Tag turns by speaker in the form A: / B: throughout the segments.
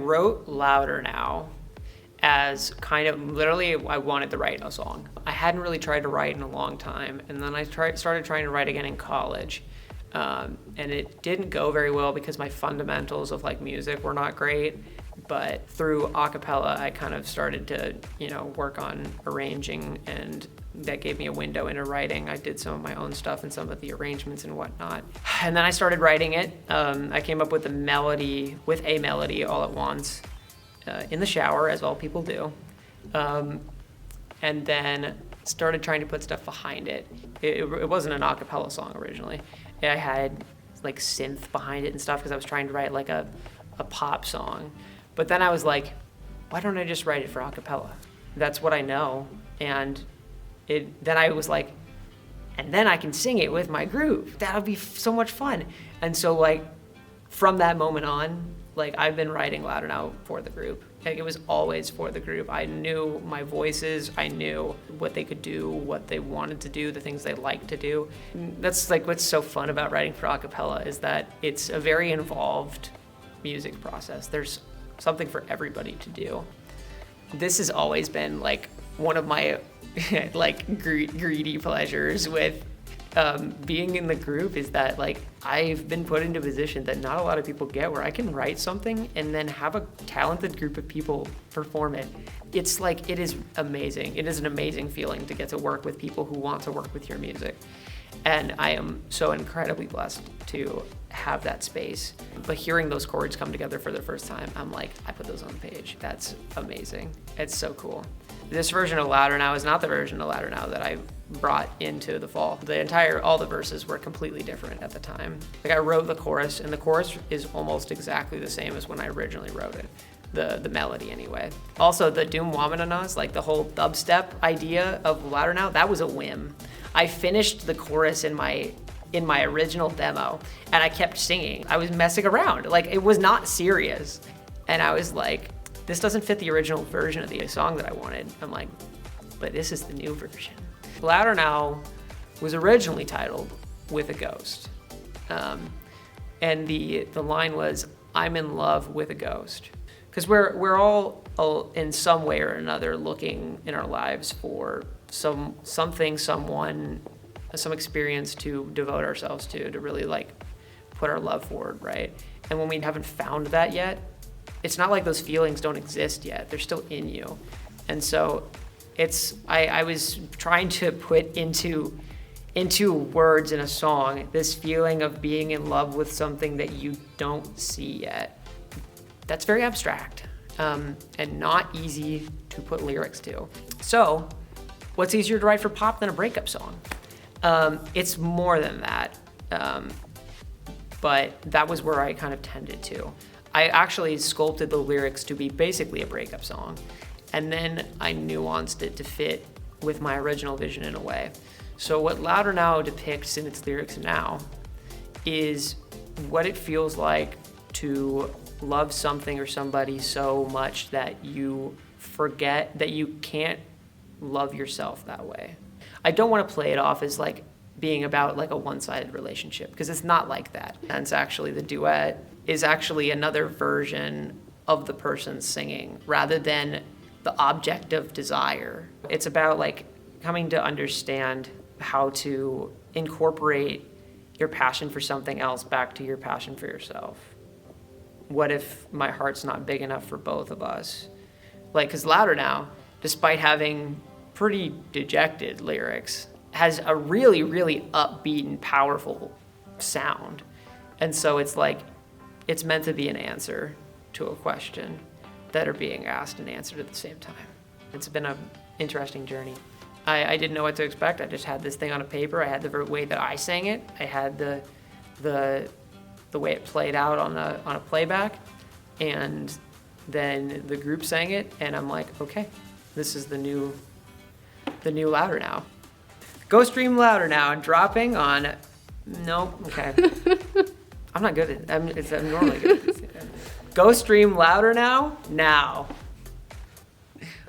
A: wrote Louder Now as kind of literally I wanted to write a song. I hadn't really tried to write in a long time, and then I started trying to write again in college. And it didn't go very well because my fundamentals of like music were not great. But through a cappella, I kind of started to, work on arranging, and that gave me a window into writing. I did some of my own stuff and some of the arrangements and whatnot. And then I started writing it. I came up with a melody all at once in the shower, as all people do. And then started trying to put stuff behind it. It wasn't an a cappella song originally. I had like synth behind it and stuff because I was trying to write like a pop song. But then I was like, why don't I just write it for a cappella? That's what I know. And then I was like, and then I can sing it with my group. That'll be so much fun. And so like from that moment on, like I've been writing Louder Now for the group. Like it was always for the group. I knew my voices, I knew what they could do, what they wanted to do, the things they liked to do. That's like what's so fun about writing for a cappella is that it's a very involved music process. There's something for everybody to do. This has always been like one of my like greedy pleasures with being in the group is that like I've been put into a position that not a lot of people get where I can write something and then have a talented group of people perform it. It's like, it is amazing. It is an amazing feeling to get to work with people who want to work with your music. And I am so incredibly blessed to have that space. But hearing those chords come together for the first time, I'm like, I put those on the page. That's amazing. It's so cool. This version of Louder Now is not the version of Louder Now that I brought into the fall. All the verses were completely different at the time. Like I wrote the chorus, and the chorus is almost exactly the same as when I originally wrote it. The melody anyway. Also the Doom Womananas, like the whole dubstep idea of Louder Now, that was a whim. I finished the chorus in my original demo and I kept singing. I was messing around, like it was not serious. And I was like, this doesn't fit the original version of the song that I wanted. I'm like, but this is the new version. Louder Now was originally titled With a Ghost. And the line was, I'm in love with a ghost. Because we're all in some way or another looking in our lives for something, someone, some experience to devote ourselves to really like put our love forward, right? And when we haven't found that yet, it's not like those feelings don't exist yet. They're still in you. And so I was trying to put into words in a song this feeling of being in love with something that you don't see yet. That's very abstract and not easy to put lyrics to. So what's easier to write for pop than a breakup song? It's more than that, but that was where I kind of tended to. I actually sculpted the lyrics to be basically a breakup song, and then I nuanced it to fit with my original vision in a way. So what Louder Now depicts in its lyrics now is what it feels like to love something or somebody so much that you forget that you can't love yourself that way. I don't want to play it off as like being about like a one-sided relationship, because it's not like that. And it's actually, the duet is actually another version of the person singing rather than the object of desire. It's about like coming to understand how to incorporate your passion for something else back to your passion for yourself. What if my heart's not big enough for both of us? Like, because Louder Now, despite having pretty dejected lyrics, has a really, really upbeat and powerful sound. And so it's like, it's meant to be an answer to a question that are being asked and answered at the same time. It's been an interesting journey. I didn't know what to expect. I just had this thing on a paper. I had the way that I sang it. I had the way it played out on a playback, and then the group sang it, and I'm like, okay, this is the new Louder Now. Go stream Louder Now and dropping on. No, okay. I'm not good at it. I'm normally good at it. Go stream Louder Now now.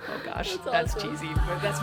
A: Oh gosh, that's awesome. Cheesy, but that's